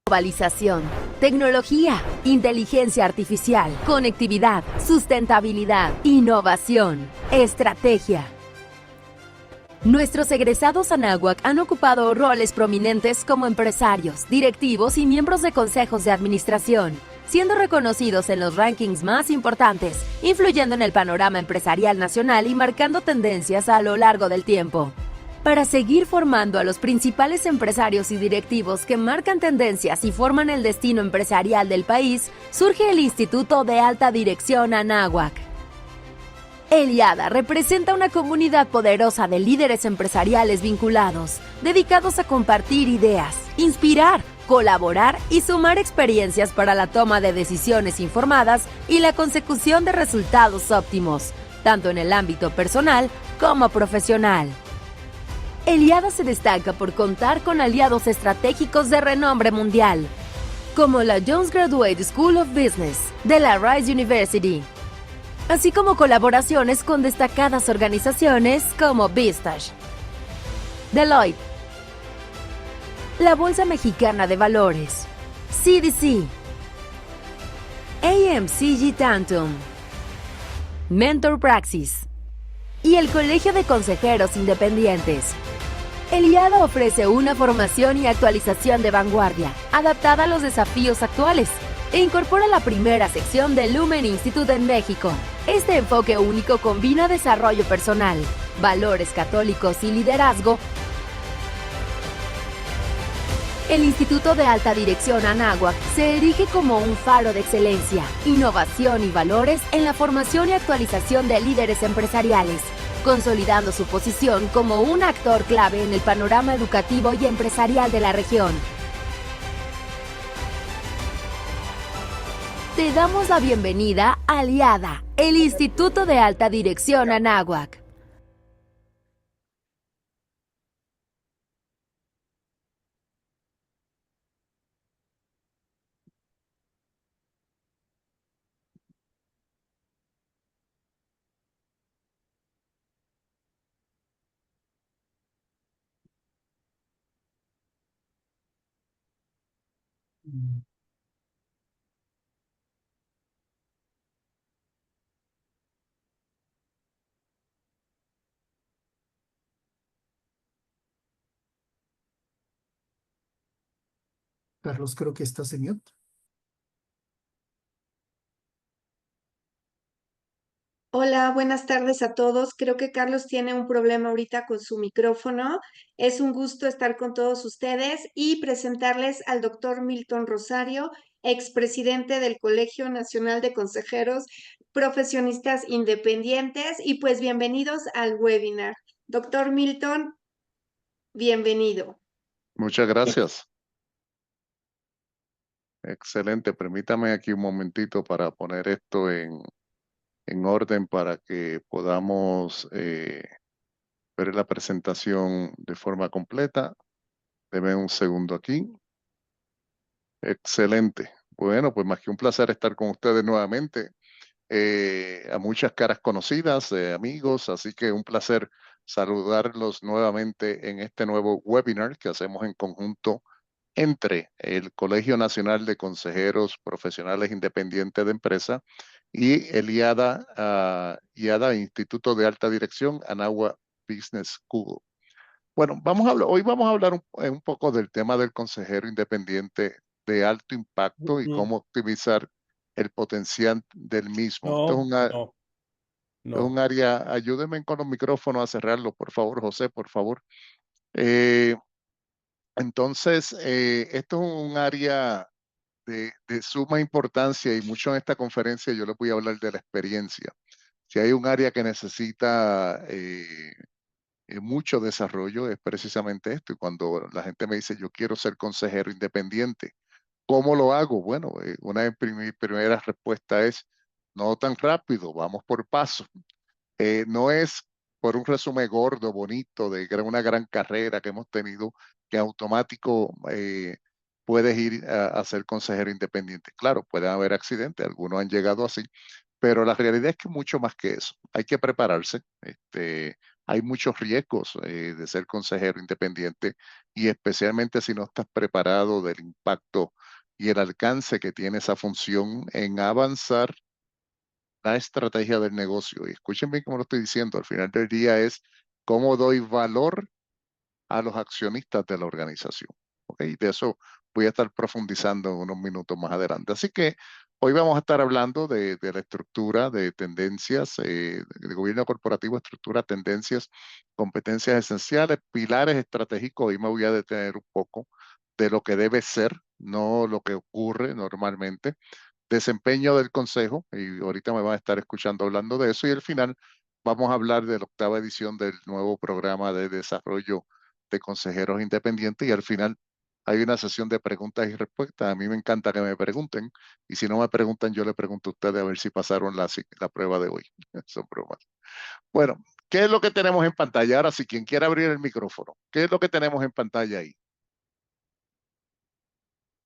Globalización, tecnología, inteligencia artificial, conectividad, sustentabilidad, innovación, estrategia. Nuestros egresados Anáhuac han ocupado roles prominentes como empresarios, directivos y miembros de consejos de administración, siendo reconocidos en los rankings más importantes, influyendo en el panorama empresarial nacional y marcando tendencias a lo largo del tiempo. Para seguir formando a los principales empresarios y directivos que marcan tendencias y forman el destino empresarial del país, surge el Instituto de Alta Dirección Anáhuac. El IADA representa una comunidad poderosa de líderes empresariales vinculados, dedicados a compartir ideas, inspirar, colaborar y sumar experiencias para la toma de decisiones informadas y la consecución de resultados óptimos, tanto en el ámbito personal como profesional. El IADA se destaca por contar con aliados estratégicos de renombre mundial, como la Jones Graduate School of Business de la Rice University, así como colaboraciones con destacadas organizaciones como Vistage, Deloitte, la Bolsa Mexicana de Valores, CDC, AMCG Tantum, Mentor Praxis y el Colegio de Consejeros Independientes. El IADA ofrece una formación y actualización de vanguardia, adaptada a los desafíos actuales, e incorpora la primera sección del Lumen Institute en México. Este enfoque único combina desarrollo personal, valores católicos y liderazgo. El Instituto de Alta Dirección Anáhuac se erige como un faro de excelencia, innovación y valores en la formación y actualización de líderes empresariales, consolidando su posición como un actor clave en el panorama educativo y empresarial de la región. Te damos la bienvenida al IADA, el Instituto de Alta Dirección Anáhuac. Carlos, creo que estás en mute. Hola, buenas tardes a todos. Creo que Carlos tiene un problema ahorita con su micrófono. Es un gusto estar con todos ustedes y presentarles al doctor Milton Rosario, expresidente del Colegio Nacional de Consejeros Profesionistas Independientes. Y pues bienvenidos al webinar. Doctor Milton, bienvenido. Muchas gracias. Excelente. Permítame aquí un momentito para poner esto en orden para que podamos ver la presentación de forma completa. Deme un segundo aquí. Excelente. Bueno, pues más que un placer estar con ustedes nuevamente. A muchas caras conocidas, amigos, así que un placer saludarlos nuevamente en este nuevo webinar que hacemos en conjunto entre el Colegio Nacional de Consejeros Profesionales Independientes de Empresa y el IADA, Instituto de Alta Dirección, Anáhuac Business School. Bueno, hoy vamos a hablar un poco del tema del consejero independiente de alto impacto y cómo optimizar el potencial del mismo. Esto es un área, ayúdenme con los micrófonos a cerrarlo, por favor, José, por favor. Entonces, esto es un área de suma importancia y mucho en esta conferencia yo les voy a hablar de la experiencia. Si hay un área que necesita mucho desarrollo es precisamente esto. Y cuando la gente me dice yo quiero ser consejero independiente, ¿cómo lo hago? Bueno, una de mis primeras respuestas es no tan rápido, vamos por pasos. No es por un resumen gordo, bonito, de una gran carrera que hemos tenido, que automático puedes ir a ser consejero independiente. Claro, pueden haber accidentes, algunos han llegado así, pero la realidad es que mucho más que eso. Hay que prepararse, hay muchos riesgos de ser consejero independiente y especialmente si no estás preparado del impacto y el alcance que tiene esa función en avanzar la estrategia del negocio. Y escuchen bien cómo lo estoy diciendo, al final del día es cómo doy valor a los accionistas de la organización. ¿Ok? De eso voy a estar profundizando en unos minutos más adelante. Así que hoy vamos a estar hablando de la estructura de tendencias, de gobierno corporativo, estructura, tendencias, competencias esenciales, pilares estratégicos. Hoy me voy a detener un poco de lo que debe ser, no lo que ocurre normalmente. Desempeño del consejo, y ahorita me van a estar escuchando hablando de eso, y al final vamos a hablar de la octava edición del nuevo programa de desarrollo de consejeros independientes, y al final hay una sesión de preguntas y respuestas. A mí me encanta que me pregunten, y si no me preguntan, yo le pregunto a ustedes a ver si pasaron la prueba de hoy. Son bromas. Bueno, ¿qué es lo que tenemos en pantalla? Ahora sí, quien quiera abrir el micrófono, ¿qué es lo que tenemos en pantalla ahí?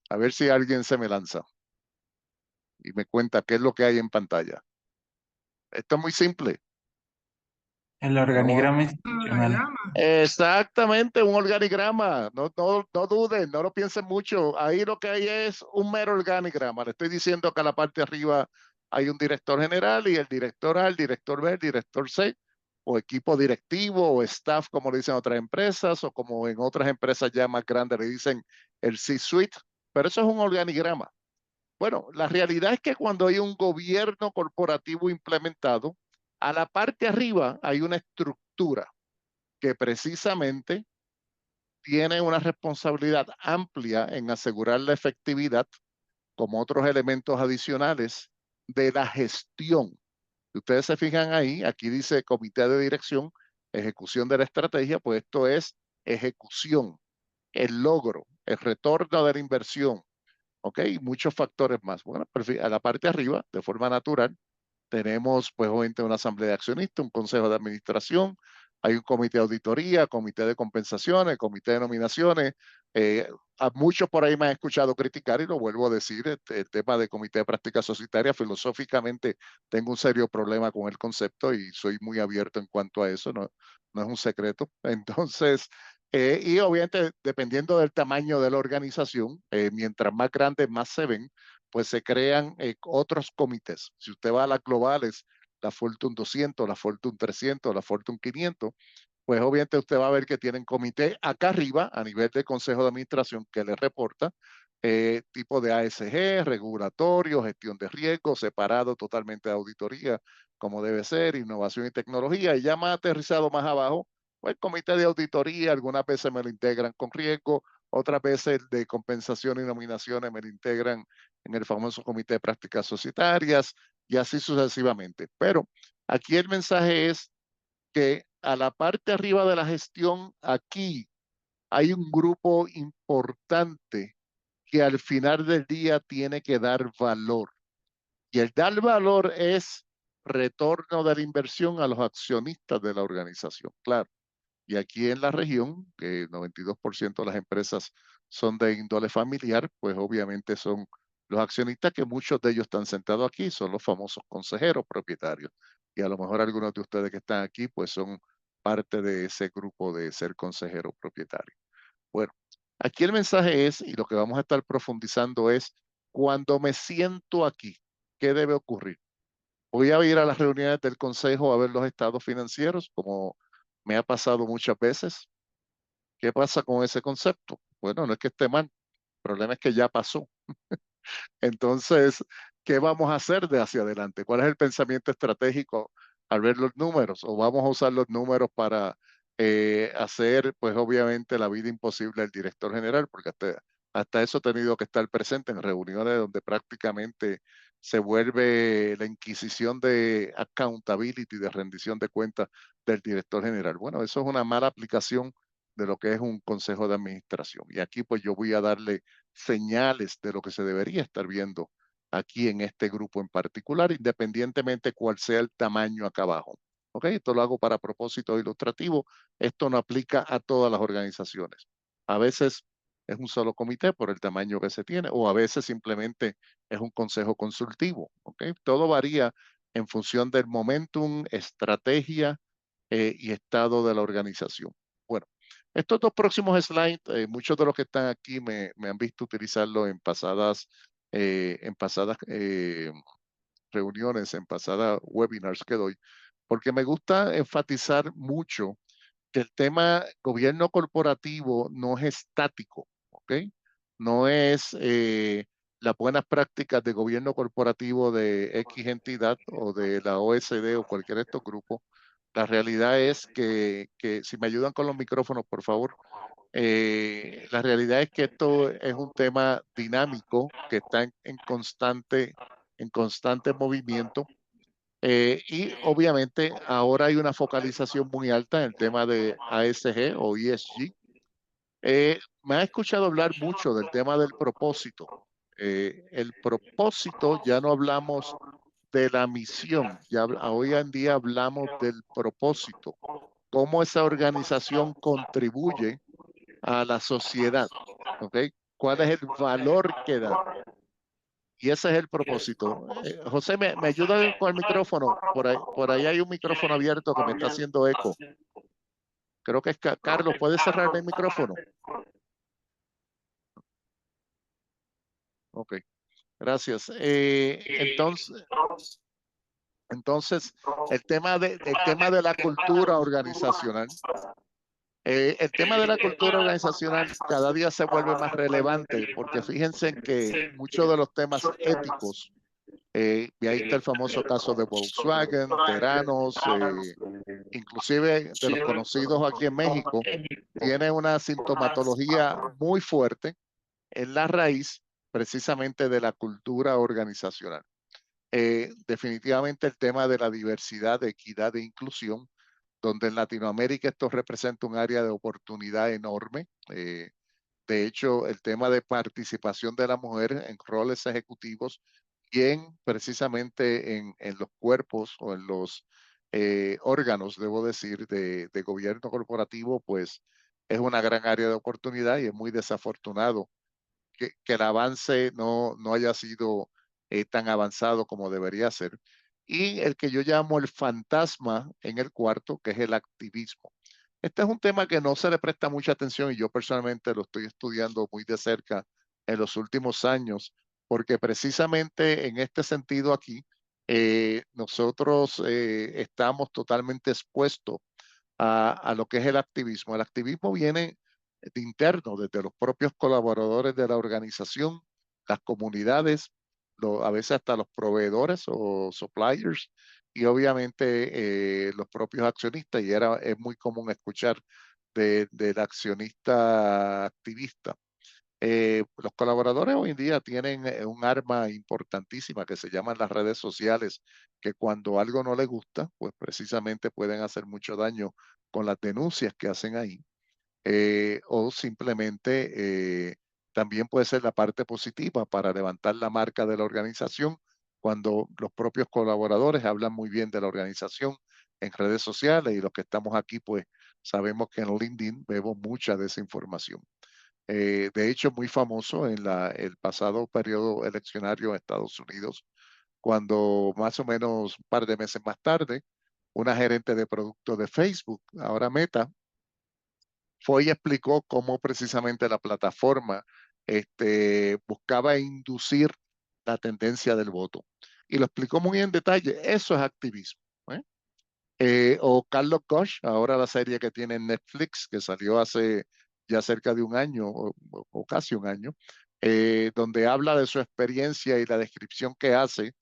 A ver si alguien se me lanza y me cuenta qué es lo que hay en pantalla. Esto es muy simple. El organigrama institucional. Exactamente, un organigrama. No duden, no lo piensen mucho. Ahí lo que hay es un mero organigrama. Le estoy diciendo que a la parte de arriba hay un director general y el director A, el director B, el director C, o equipo directivo o staff, como le dicen otras empresas, o como en otras empresas ya más grandes le dicen el C-suite. Pero eso es un organigrama. Bueno, la realidad es que cuando hay un gobierno corporativo implementado, a la parte de arriba hay una estructura que precisamente tiene una responsabilidad amplia en asegurar la efectividad, como otros elementos adicionales, de la gestión. Si ustedes se fijan ahí, aquí dice comité de dirección, ejecución de la estrategia, pues esto es ejecución, el logro, el retorno de la inversión, ¿ok? Y muchos factores más. Bueno, a la parte de arriba, de forma natural, tenemos, pues, obviamente una asamblea de accionistas, un consejo de administración, hay un comité de auditoría, comité de compensaciones, comité de nominaciones. A muchos por ahí me han escuchado criticar y lo vuelvo a decir, el tema de comité de prácticas societarias, filosóficamente tengo un serio problema con el concepto y soy muy abierto en cuanto a eso, no es un secreto. Entonces, y obviamente dependiendo del tamaño de la organización, mientras más grandes, más se ven, pues se crean otros comités. Si usted va a las globales, la Fortune 200, la Fortune 300, la Fortune 500, pues obviamente usted va a ver que tienen comité acá arriba, a nivel de consejo de administración, que le reporta tipo de ASG, regulatorio, gestión de riesgo, separado totalmente de auditoría, como debe ser, innovación y tecnología, y ya más aterrizado más abajo, pues el comité de auditoría, algunas veces me lo integran con riesgo, otras veces de compensación y nominaciones me lo integran en el famoso comité de prácticas societarias y así sucesivamente. Pero aquí el mensaje es que a la parte arriba de la gestión, aquí hay un grupo importante que al final del día tiene que dar valor. Y el dar valor es retorno de la inversión a los accionistas de la organización, claro. Y aquí en la región, que el 92% de las empresas son de índole familiar, pues obviamente son los accionistas que muchos de ellos están sentados aquí, son los famosos consejeros propietarios. Y a lo mejor algunos de ustedes que están aquí, pues son parte de ese grupo de ser consejero propietario. Bueno, aquí el mensaje es, y lo que vamos a estar profundizando es, cuando me siento aquí, ¿qué debe ocurrir? Voy a ir a las reuniones del consejo a ver los estados financieros, como me ha pasado muchas veces. ¿Qué pasa con ese concepto? Bueno, no es que esté mal, el problema es que ya pasó. Entonces, ¿qué vamos a hacer de hacia adelante? ¿Cuál es el pensamiento estratégico al ver los números? ¿O vamos a usar los números para hacer, pues obviamente, la vida imposible al director general? Porque hasta eso he tenido que estar presente en reuniones donde prácticamente se vuelve la inquisición de accountability, de rendición de cuentas del director general. Bueno, eso es una mala aplicación de lo que es un consejo de administración. Y aquí pues yo voy a darle señales de lo que se debería estar viendo aquí en este grupo en particular, independientemente cuál sea el tamaño acá abajo. ¿Ok? Esto lo hago para propósito ilustrativo. Esto no aplica a todas las organizaciones. A veces es un solo comité por el tamaño que se tiene, o a veces simplemente es un consejo consultivo. ¿Ok? Todo varía en función del momentum, estrategia y estado de la organización. Bueno, estos dos próximos slides, muchos de los que están aquí me han visto utilizarlo en pasadas reuniones, en pasadas webinars que doy, porque me gusta enfatizar mucho que el tema gobierno corporativo no es estático, ¿ok? No es las buenas prácticas de gobierno corporativo de X entidad o de la OSD o cualquier de estos grupos. La realidad es que si me ayudan con los micrófonos, por favor, la realidad es que esto es un tema dinámico que está en constante movimiento. Y obviamente ahora hay una focalización muy alta en el tema de ASG o ESG. Me ha escuchado hablar mucho del tema del propósito. El propósito, ya no hablamos de la misión, hoy en día hablamos del propósito, cómo esa organización contribuye a la sociedad, ¿ok? ¿Cuál es el valor que da? Y ese es el propósito. José, ¿me ayuda con el micrófono? Por ahí hay un micrófono abierto que me está haciendo eco. Creo que es Carlos, ¿puedes cerrarme el micrófono? Ok, gracias. Entonces, el tema de la cultura organizacional. El tema de la cultura organizacional cada día se vuelve más relevante porque fíjense en que muchos de los temas éticos, y ahí está el famoso caso de Volkswagen, Teranos, inclusive de los conocidos aquí en México, tiene una sintomatología muy fuerte en la raíz precisamente de la cultura organizacional. Definitivamente el tema de la diversidad, equidad e inclusión, donde en Latinoamérica esto representa un área de oportunidad enorme. De hecho, el tema de participación de la mujer en roles ejecutivos y precisamente en los cuerpos o en los órganos, debo decir, de gobierno corporativo, pues es una gran área de oportunidad y es muy desafortunado que el avance no haya sido tan avanzado como debería ser. Y el que yo llamo el fantasma en el cuarto, que es el activismo. Este es un tema que no se le presta mucha atención y yo personalmente lo estoy estudiando muy de cerca en los últimos años, porque precisamente en este sentido aquí, nosotros estamos totalmente expuestos a lo que es el activismo. El activismo viene de interno, desde los propios colaboradores de la organización, las comunidades, a veces hasta los proveedores o suppliers y obviamente los propios accionistas. Y es muy común escuchar del accionista activista. Los colaboradores hoy en día tienen un arma importantísima que se llaman las redes sociales, que cuando algo no les gusta, pues precisamente pueden hacer mucho daño con las denuncias que hacen ahí. O simplemente también puede ser la parte positiva para levantar la marca de la organización cuando los propios colaboradores hablan muy bien de la organización en redes sociales, y los que estamos aquí pues sabemos que en LinkedIn vemos mucha de esa información. De hecho, muy famoso en el pasado periodo eleccionario en Estados Unidos, cuando más o menos un par de meses más tarde, una gerente de producto de Facebook, ahora Meta, fue y explicó cómo precisamente la plataforma buscaba inducir la tendencia del voto. Y lo explicó muy en detalle. Eso es activismo. ¿Eh? O Carlos Koch, ahora la serie que tiene en Netflix, que salió hace ya cerca de un año o casi un año, donde habla de su experiencia y la descripción que hace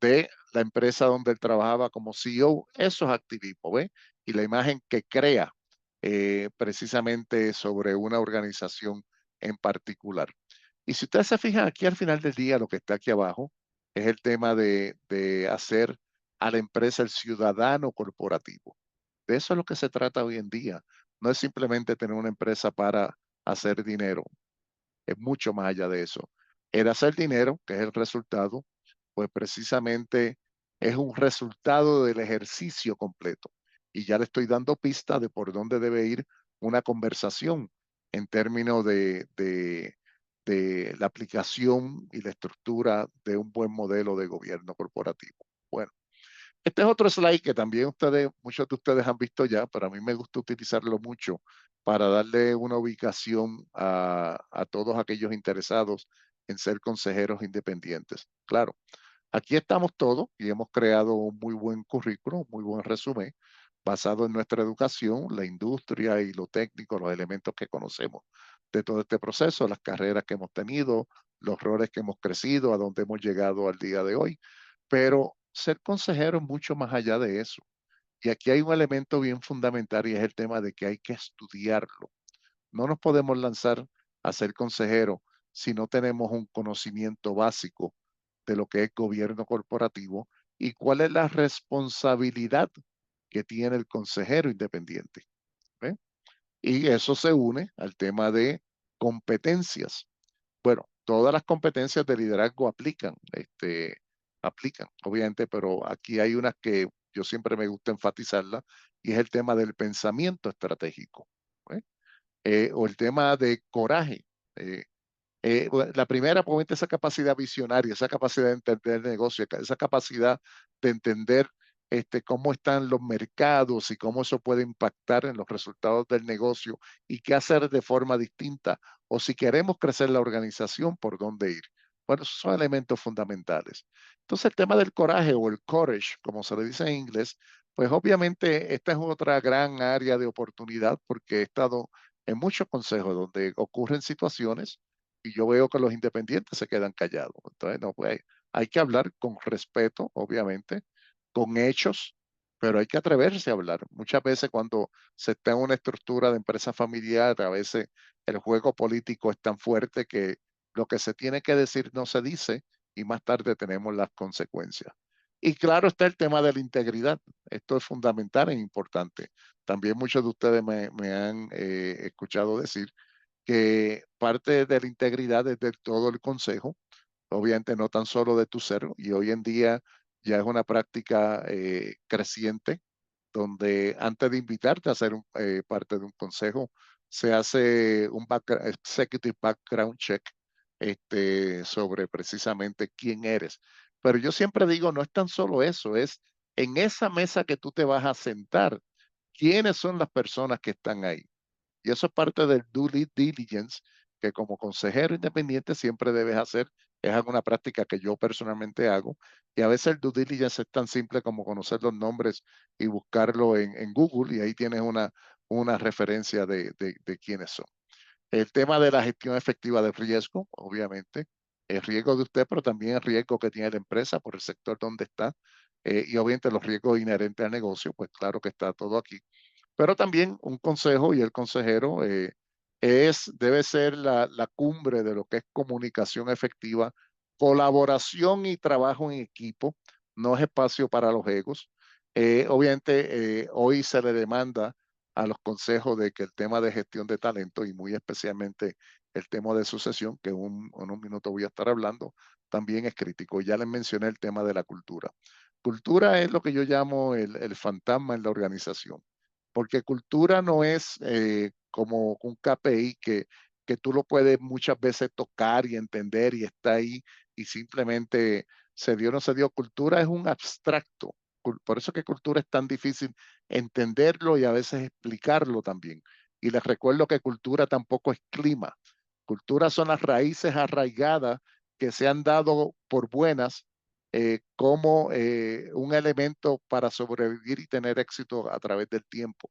de la empresa donde él trabajaba como CEO. Eso es activismo, ¿ve? Y la imagen que crea precisamente sobre una organización en particular. Y si ustedes se fijan aquí al final del día, lo que está aquí abajo es el tema de hacer a la empresa el ciudadano corporativo. De eso es lo que se trata hoy en día. No es simplemente tener una empresa para hacer dinero, es mucho más allá de eso. El hacer dinero, que es el resultado, pues precisamente es un resultado del ejercicio completo. Y ya le estoy dando pista de por dónde debe ir una conversación en términos de la aplicación y la estructura de un buen modelo de gobierno corporativo. Bueno, Este es otro slide que también muchos de ustedes han visto ya, pero a mí me gusta utilizarlo mucho para darle una ubicación a todos aquellos interesados en ser consejeros independientes. Claro, aquí estamos todos y hemos creado un muy buen currículo, un muy buen resumen basado en nuestra educación, la industria y lo técnico, los elementos que conocemos de todo este proceso, las carreras que hemos tenido, los roles que hemos crecido, a dónde hemos llegado al día de hoy. Pero ser consejero es mucho más allá de eso. Y aquí hay un elemento bien fundamental y es el tema de que hay que estudiarlo. No nos podemos lanzar a ser consejero si no tenemos un conocimiento básico de lo que es gobierno corporativo y cuál es la responsabilidad que tiene el consejero independiente. ¿Ve? Y eso se une al tema de competencias. Bueno, todas las competencias de liderazgo aplican, obviamente, pero aquí hay unas que yo siempre me gusta enfatizarlas y es el tema del pensamiento estratégico, ¿eh? O el tema de coraje. Bueno, la primera, obviamente, esa capacidad visionaria, esa capacidad de entender el negocio, esa capacidad de entender cómo están los mercados y cómo eso puede impactar en los resultados del negocio y qué hacer de forma distinta, o si queremos crecer la organización, por dónde ir. Bueno, esos son elementos fundamentales. Entonces, el tema del coraje o el courage, como se le dice en inglés, pues obviamente esta es otra gran área de oportunidad porque he estado en muchos consejos donde ocurren situaciones y yo veo que los independientes se quedan callados. Entonces, no, pues hay que hablar con respeto, obviamente, con hechos, pero hay que atreverse a hablar. Muchas veces cuando se está en una estructura de empresa familiar, a veces el juego político es tan fuerte que lo que se tiene que decir no se dice y más tarde tenemos las consecuencias. Y claro está el tema de la integridad. Esto es fundamental e importante. También muchos de ustedes me han escuchado decir que parte de la integridad es de todo el consejo, obviamente no tan solo de tu ser, y hoy en día ya es una práctica creciente, donde antes de invitarte a ser parte de un consejo, se hace un executive background check sobre precisamente quién eres. Pero yo siempre digo, no es tan solo eso, es en esa mesa que tú te vas a sentar, quiénes son las personas que están ahí. Y eso es parte del due diligence que como consejero independiente siempre debes hacer. Es una práctica que yo personalmente hago. Y a veces el due diligence es tan simple como conocer los nombres y buscarlo en Google y ahí tienes una referencia de quiénes son. El tema de la gestión efectiva del riesgo, obviamente, el riesgo de usted, pero también el riesgo que tiene la empresa por el sector donde está. Y obviamente los riesgos inherentes al negocio, pues claro que está todo aquí. Pero también un consejo y el consejero debe ser la cumbre de lo que es comunicación efectiva, colaboración y trabajo en equipo, no es espacio para los egos. Obviamente hoy se le demanda a los consejos de que el tema de gestión de talento y muy especialmente el tema de sucesión, que en un minuto voy a estar hablando, también es crítico. Ya les mencioné el tema de la cultura. Cultura es lo que yo llamo el fantasma en la organización porque cultura no es como un KPI que tú lo puedes muchas veces tocar y entender y está ahí y simplemente se dio o no se dio. Cultura es un abstracto. Por eso que cultura es tan difícil entenderlo y a veces explicarlo también. Y les recuerdo que cultura tampoco es clima. Cultura son las raíces arraigadas que se han dado por buenas como un elemento para sobrevivir y tener éxito a través del tiempo.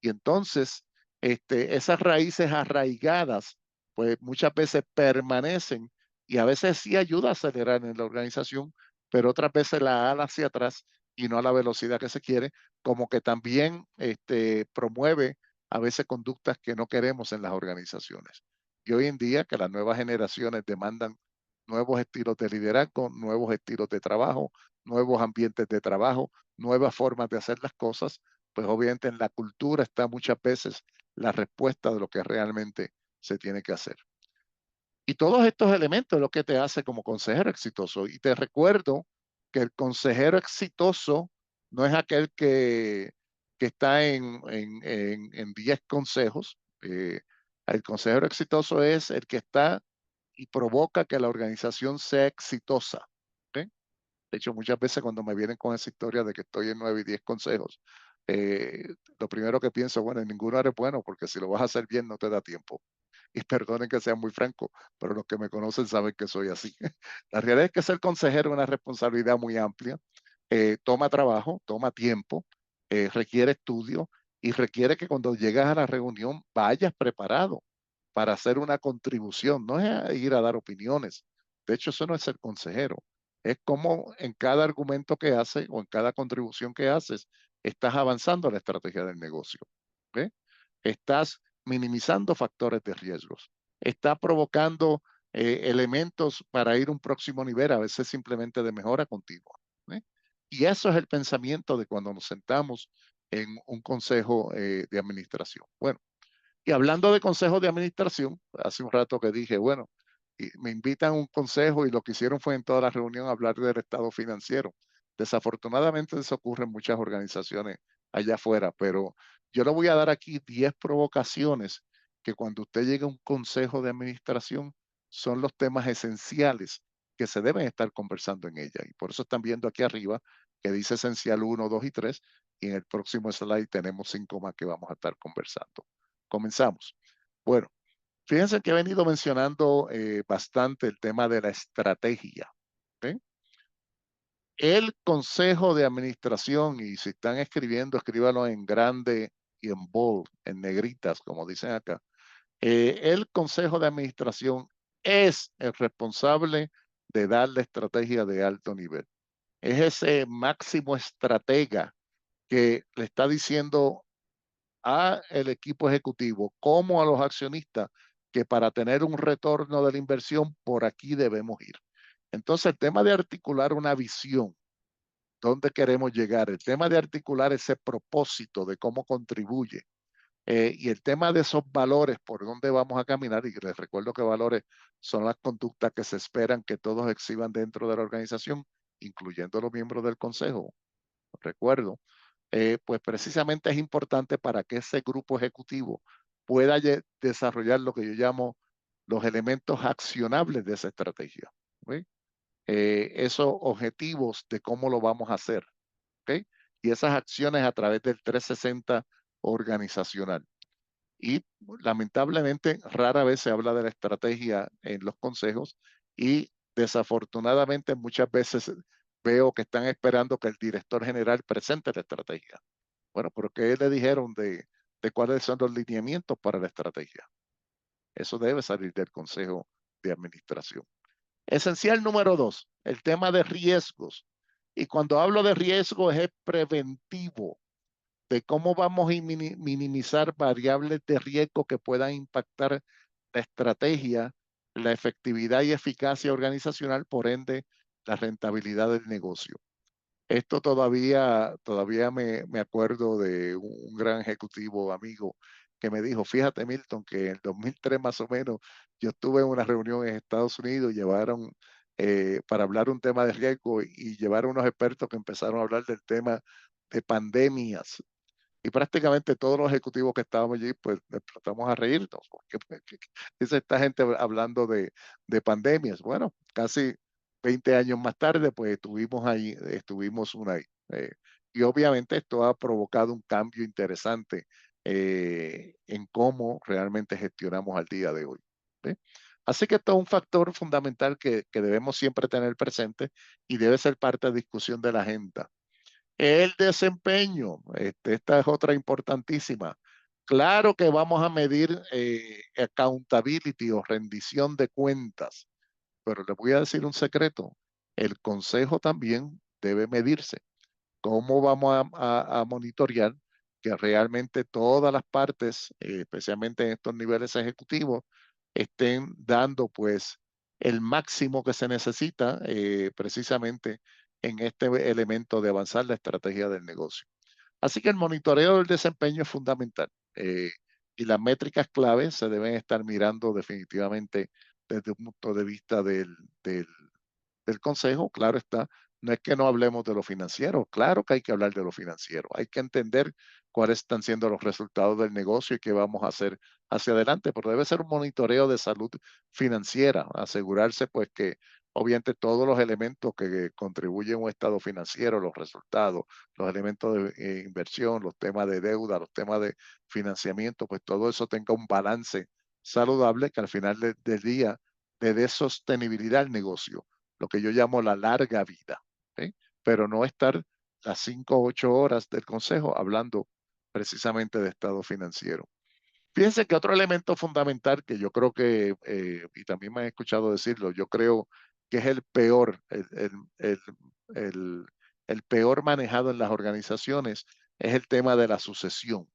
Y entonces, esas raíces arraigadas, pues muchas veces permanecen y a veces sí ayuda a acelerar en la organización, pero otras veces la ala hacia atrás y no a la velocidad que se quiere, como que también promueve a veces conductas que no queremos en las organizaciones. Y hoy en día que las nuevas generaciones demandan nuevos estilos de liderazgo, nuevos estilos de trabajo, nuevos ambientes de trabajo, nuevas formas de hacer las cosas, pues obviamente en la cultura está muchas veces la respuesta de lo que realmente se tiene que hacer. Y todos estos elementos es lo que te hace como consejero exitoso. Y te recuerdo que el consejero exitoso no es aquel que está en 10 consejos. El consejero exitoso es el que está y provoca que la organización sea exitosa. ¿Ok? De hecho, muchas veces cuando me vienen con esa historia de que estoy en 9 y 10 consejos, lo primero que pienso, bueno, en ninguno eres bueno, porque si lo vas a hacer bien no te da tiempo. Y perdonen que sea muy franco, pero los que me conocen saben que soy así. La realidad es que ser consejero es una responsabilidad muy amplia. Toma trabajo, toma tiempo, requiere estudio y requiere que cuando llegas a la reunión vayas preparado para hacer una contribución. No es ir a dar opiniones. De hecho, eso no es ser consejero. Es como en cada argumento que haces o en cada contribución que haces, estás avanzando la estrategia del negocio. ¿Ve? Estás minimizando factores de riesgos. Estás provocando elementos para ir a un próximo nivel, a veces simplemente de mejora continua. ¿Ve? Y eso es el pensamiento de cuando nos sentamos en un consejo de administración. Bueno, y hablando de consejos de administración, hace un rato que dije, bueno, y me invitan a un consejo y lo que hicieron fue en toda la reunión hablar del estado financiero. Desafortunadamente eso ocurre en muchas organizaciones allá afuera, pero yo le voy a dar aquí 10 provocaciones que cuando usted llegue a un consejo de administración son los temas esenciales que se deben estar conversando en ella. Y por eso están viendo aquí arriba que dice esencial 1, 2 y 3 y en el próximo slide tenemos 5 más que vamos a estar conversando. Comenzamos. Bueno, fíjense que he venido mencionando bastante el tema de la estrategia. ¿Sí? El consejo de administración, y si están escribiendo, escríbanlo en grande y en bold, en negritas, como dicen acá. El consejo de administración es el responsable de dar la estrategia de alto nivel. Es ese máximo estratega que le está diciendo a el equipo ejecutivo como a los accionistas que para tener un retorno de la inversión por aquí debemos ir. Entonces el tema de articular una visión, dónde queremos llegar, el tema de articular ese propósito de cómo contribuye y el tema de esos valores, por dónde vamos a caminar, y les recuerdo que valores son las conductas que se esperan que todos exhiban dentro de la organización, incluyendo los miembros del consejo. Recuerdo, pues precisamente es importante para que ese grupo ejecutivo pueda desarrollar lo que yo llamo los elementos accionables de esa estrategia. ¿Sí? Esos objetivos de cómo lo vamos a hacer. ¿Okay? Y esas acciones a través del 360 organizacional. Y lamentablemente rara vez se habla de la estrategia en los consejos y desafortunadamente muchas veces veo que están esperando que el director general presente la estrategia. Bueno, pero ¿qué le dijeron de cuáles son los lineamientos para la estrategia? Eso debe salir del consejo de administración. Esencial número 2, el tema de riesgos. Y cuando hablo de riesgos es preventivo, de cómo vamos a minimizar variables de riesgo que puedan impactar la estrategia, la efectividad y eficacia organizacional, por ende, la rentabilidad del negocio. Esto todavía me acuerdo de un gran ejecutivo amigo que me dijo, fíjate Milton, que en el 2003 más o menos yo estuve en una reunión en Estados Unidos y llevaron para hablar un tema de riesgo y llevaron unos expertos que empezaron a hablar del tema de pandemias. Y prácticamente todos los ejecutivos que estábamos allí, pues tratamos a reírnos, porque dice esta gente hablando de pandemias. Bueno, casi 20 años más tarde, pues estuvimos una ahí. Y obviamente esto ha provocado un cambio interesante en cómo realmente gestionamos al día de hoy. ¿Sí? Así que esto es un factor fundamental que debemos siempre tener presente y debe ser parte de discusión de la agenda. El desempeño, esta es otra importantísima. Claro que vamos a medir accountability o rendición de cuentas, pero les voy a decir un secreto. El consejo también debe medirse. ¿Cómo vamos a monitorear que realmente todas las partes, especialmente en estos niveles ejecutivos, estén dando pues el máximo que se necesita precisamente en este elemento de avanzar la estrategia del negocio? Así que el monitoreo del desempeño es fundamental y las métricas clave se deben estar mirando definitivamente desde un punto de vista del consejo, claro está, no es que no hablemos de lo financiero, claro que hay que hablar de lo financiero, hay que entender cuáles están siendo los resultados del negocio y qué vamos a hacer hacia adelante, pero debe ser un monitoreo de salud financiera, asegurarse pues que obviamente todos los elementos que contribuyen a un estado financiero, los resultados, los elementos de inversión, los temas de deuda, los temas de financiamiento, pues todo eso tenga un balance saludable que al final del día le dé sostenibilidad al negocio, lo que yo llamo la larga vida, ¿sí? Pero no estar las 5 o 8 horas del consejo hablando precisamente de estado financiero. Fíjense que otro elemento fundamental que yo creo que, y también me han escuchado decirlo, yo creo que es el peor, el- el peor manejado en las organizaciones, es el tema de la sucesión.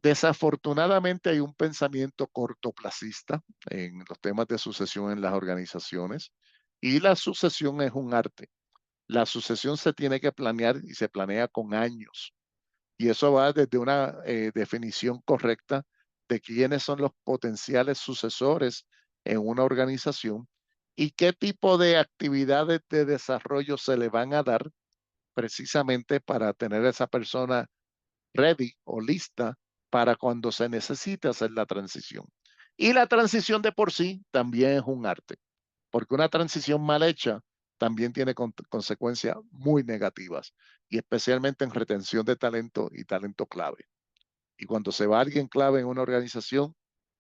Desafortunadamente hay un pensamiento cortoplacista en los temas de sucesión en las organizaciones y la sucesión es un arte. La sucesión se tiene que planear y se planea con años. Y eso va desde una definición correcta de quiénes son los potenciales sucesores en una organización y qué tipo de actividades de desarrollo se le van a dar precisamente para tener a esa persona ready o lista para cuando se necesite hacer la transición. Y la transición de por sí también es un arte, porque una transición mal hecha también tiene consecuencias muy negativas, y especialmente en retención de talento y talento clave. Y cuando se va alguien clave en una organización,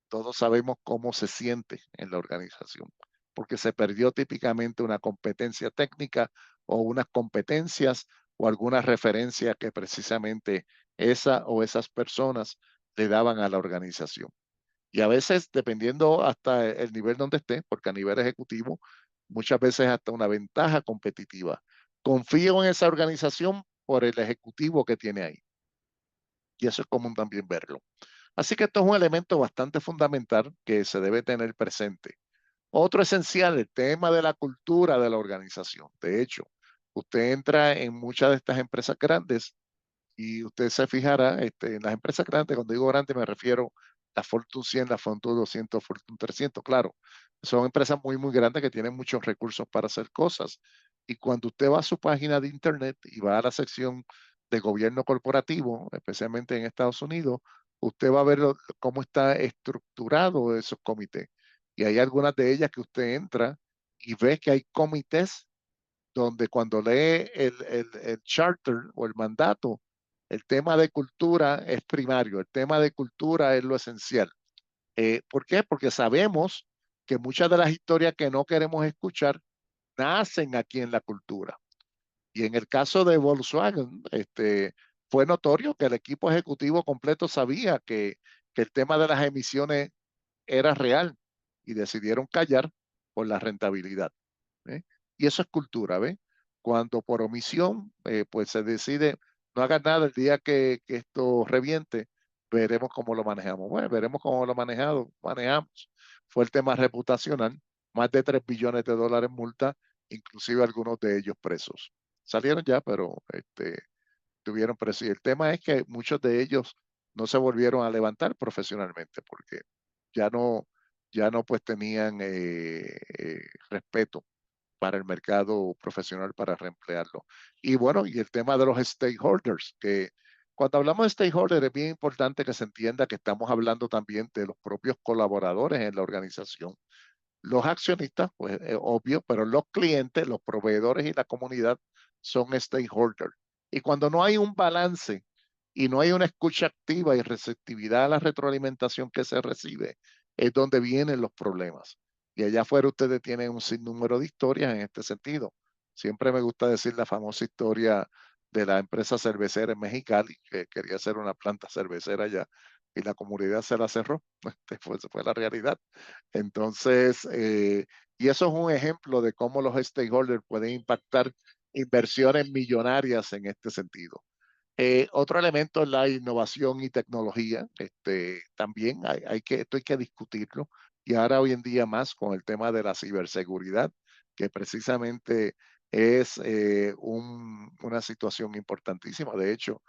todos sabemos cómo se siente en la organización, porque se perdió típicamente una competencia técnica o unas competencias o alguna referencia que precisamente esa o esas personas le daban a la organización. Y a veces, dependiendo hasta el nivel donde esté, porque a nivel ejecutivo, muchas veces hasta una ventaja competitiva. Confío en esa organización por el ejecutivo que tiene ahí. Y eso es común también verlo. Así que esto es un elemento bastante fundamental que se debe tener presente. Otro esencial, el tema de la cultura de la organización. De hecho, usted entra en muchas de estas empresas grandes y usted se fijará, en las empresas grandes, cuando digo grandes me refiero a la Fortune 100, la Fortune 200, Fortune 300, claro. Son empresas muy, muy grandes que tienen muchos recursos para hacer cosas. Y cuando usted va a su página de internet y va a la sección de gobierno corporativo, especialmente en Estados Unidos, usted va a ver cómo está estructurado esos comités. Y hay algunas de ellas que usted entra y ve que hay comités donde cuando lee el charter o el mandato, el tema de cultura es primario, el tema de cultura es lo esencial. ¿Por qué? Porque sabemos que muchas de las historias que no queremos escuchar nacen aquí en la cultura. Y en el caso de Volkswagen, fue notorio que el equipo ejecutivo completo sabía que el tema de las emisiones era real y decidieron callar por la rentabilidad. ¿Eh? Y eso es cultura, ¿ves? Cuando por omisión, pues se decide, no hagas nada el día que esto reviente, veremos cómo lo manejamos. Bueno, veremos cómo lo manejamos. Fue el tema reputacional, más de 3 billones de dólares en multa, inclusive algunos de ellos presos. Salieron ya, pero tuvieron preso. Y el tema es que muchos de ellos no se volvieron a levantar profesionalmente porque ya no, ya no pues tenían respeto para el mercado profesional para reemplearlo. Y bueno, y el tema de los stakeholders, que cuando hablamos de stakeholders es bien importante que se entienda que estamos hablando también de los propios colaboradores en la organización. Los accionistas, pues obvio, pero los clientes, los proveedores y la comunidad son stakeholders. Y cuando no hay un balance y no hay una escucha activa y receptividad a la retroalimentación que se recibe, es donde vienen los problemas. Y allá afuera ustedes tienen un sinnúmero de historias en este sentido. Siempre me gusta decir la famosa historia de la empresa cervecera en Mexicali, que quería hacer una planta cervecera allá y la comunidad se la cerró. Fue la realidad. Entonces, y eso es un ejemplo de cómo los stakeholders pueden impactar inversiones millonarias en este sentido. Otro elemento es la innovación y tecnología. También esto hay que discutirlo. Y ahora hoy en día más con el tema de la ciberseguridad, que precisamente es una situación importantísima. De hecho,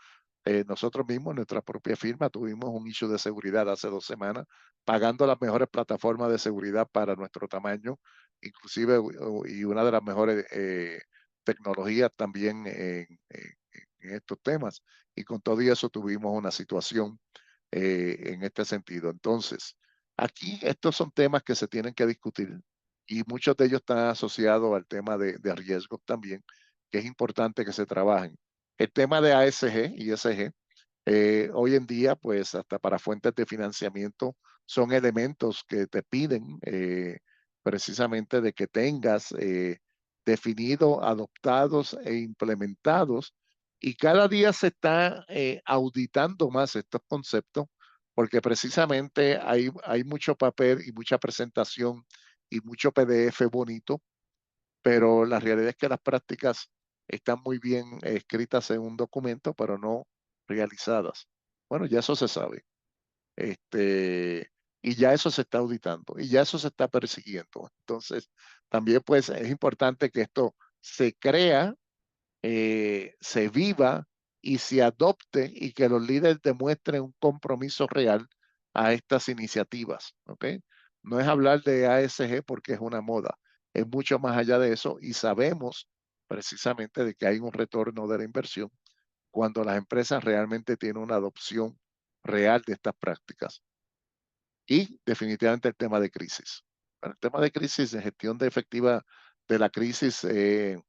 nosotros mismos, nuestra propia firma, tuvimos un issue de seguridad hace 2 semanas, pagando las mejores plataformas de seguridad para nuestro tamaño, inclusive y una de las mejores tecnologías también en estos temas. Y con todo eso tuvimos una situación en este sentido. Entonces, aquí estos son temas que se tienen que discutir. y muchos de ellos están asociados al tema de riesgos también, que es importante que se trabajen. El tema de ASG y ESG, hoy en día, pues hasta para fuentes de financiamiento, son elementos que te piden precisamente de que tengas definido, adoptados e implementados. Y cada día se está auditando más estos conceptos porque precisamente hay mucho papel y mucha presentación y mucho PDF bonito, pero la realidad es que las prácticas están muy bien escritas en un documento, pero no realizadas. Bueno, ya eso se sabe. Y ya eso se está auditando y ya eso se está persiguiendo. Entonces, también pues es importante que esto se crea, se viva y se adopte y que los líderes demuestren un compromiso real a estas iniciativas, ¿ok? No es hablar de ASG porque es una moda, es mucho más allá de eso y sabemos precisamente de que hay un retorno de la inversión cuando las empresas realmente tienen una adopción real de estas prácticas. Y definitivamente el tema de crisis. Para el tema de crisis, de gestión de efectiva de la crisis, que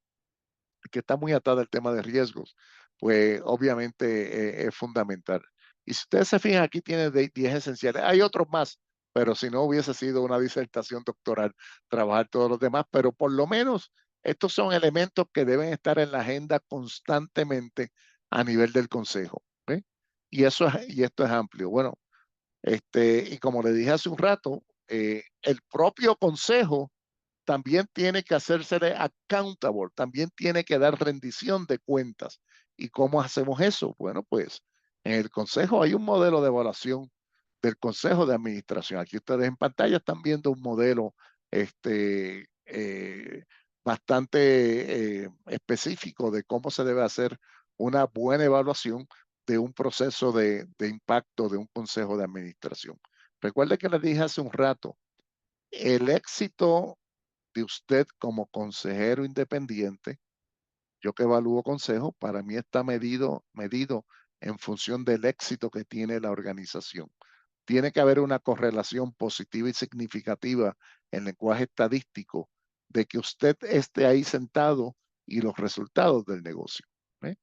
está muy atada al tema de riesgos, pues obviamente es fundamental. Y si ustedes se fijan, aquí tiene 10 esenciales. Hay otros más, pero si no hubiese sido una disertación doctoral, trabajar todos los demás, pero por lo menos estos son elementos que deben estar en la agenda constantemente a nivel del consejo. ¿Ve? Y esto es amplio. Bueno, y como le dije hace un rato, el propio consejo también tiene que hacérsele accountable, también tiene que dar rendición de cuentas. ¿Y cómo hacemos eso? Bueno, pues en el consejo hay un modelo de evaluación del consejo de administración. Aquí ustedes en pantalla están viendo un modelo bastante específico de cómo se debe hacer una buena evaluación de un proceso de impacto de un consejo de administración. Recuerde que les dije hace un rato, el éxito de usted como consejero independiente, yo que evalúo consejo, para mí está medido en función del éxito que tiene la organización. Tiene que haber una correlación positiva y significativa en lenguaje estadístico de que usted esté ahí sentado y los resultados del negocio. ¿Eh?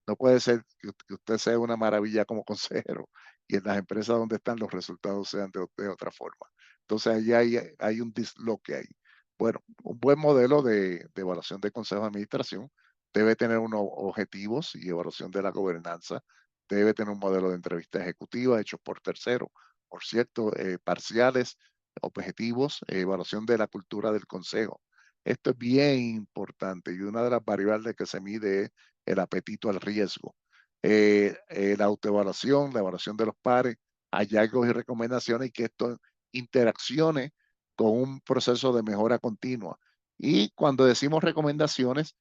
No puede ser que usted sea una maravilla como consejero y en las empresas donde están los resultados sean de otra forma. Entonces ahí hay un disloque ahí. Bueno, un buen modelo de evaluación de consejo de administración debe tener unos objetivos y evaluación de la gobernanza, debe tener un modelo de entrevista ejecutiva hecho por terceros, por cierto, parciales, objetivos, evaluación de la cultura del consejo. Esto es bien importante y una de las variables que se mide es el apetito al riesgo. La autoevaluación, la evaluación de los pares, hallazgos y recomendaciones y que esto interaccione con un proceso de mejora continua. Y cuando decimos recomendaciones,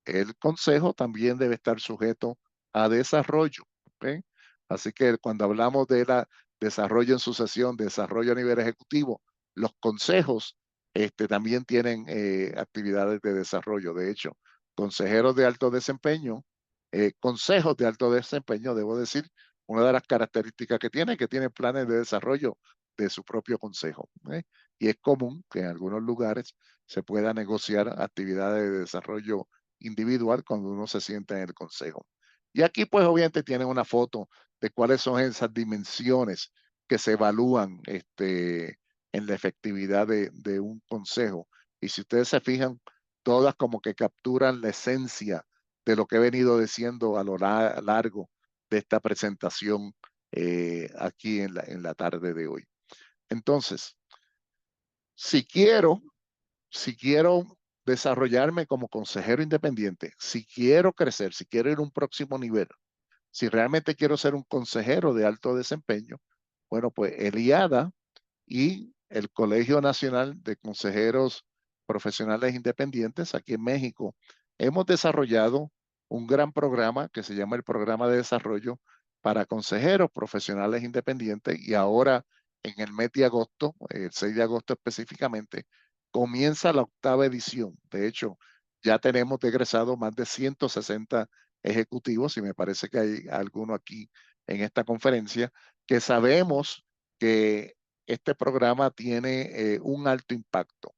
el consejo también debe estar sujeto a desarrollo. ¿Okay? Así que cuando hablamos de desarrollo en sucesión, desarrollo a nivel ejecutivo, los consejos también tienen actividades de desarrollo. De hecho, consejeros de alto desempeño, consejos de alto desempeño, debo decir, una de las características que tiene planes de desarrollo de su propio consejo. Y es común que en algunos lugares se pueda negociar actividades de desarrollo individual cuando uno se sienta en el consejo. Y aquí pues obviamente tienen una foto de cuáles son esas dimensiones que se evalúan en la efectividad de un consejo. Y si ustedes se fijan, todas como que capturan la esencia de lo que he venido diciendo a lo largo de esta presentación aquí en la tarde de hoy. Entonces, si quiero desarrollarme como consejero independiente, si quiero crecer, si quiero ir a un próximo nivel, si realmente quiero ser un consejero de alto desempeño, bueno, pues el IADA y el Colegio Nacional de Consejeros Profesionales Independientes aquí en México hemos desarrollado un gran programa que se llama el Programa de Desarrollo para Consejeros Profesionales Independientes y ahora en el mes de agosto, el 6 de agosto específicamente, comienza la 8ª edición. De hecho, ya tenemos de egresados más de 160 ejecutivos y me parece que hay alguno aquí en esta conferencia que sabemos que este programa tiene un alto impacto.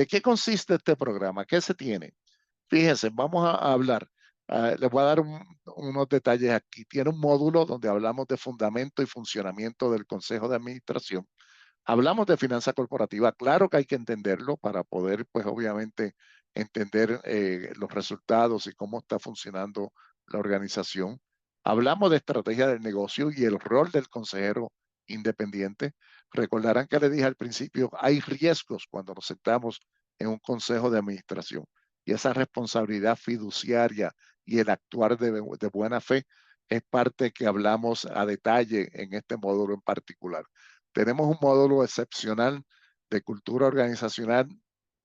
¿De qué consiste este programa? ¿Qué se tiene? Fíjense, vamos a hablar. Les voy a dar unos detalles aquí. Tiene un módulo donde hablamos de fundamento y funcionamiento del Consejo de Administración. Hablamos de finanza corporativa. Claro que hay que entenderlo para poder, pues obviamente, entender los resultados y cómo está funcionando la organización. Hablamos de estrategia del negocio y el rol del consejero independiente. Recordarán que les dije al principio, hay riesgos cuando nos sentamos en un consejo de administración y esa responsabilidad fiduciaria y el actuar de buena fe es parte que hablamos a detalle en este módulo en particular. Tenemos un módulo excepcional de cultura organizacional,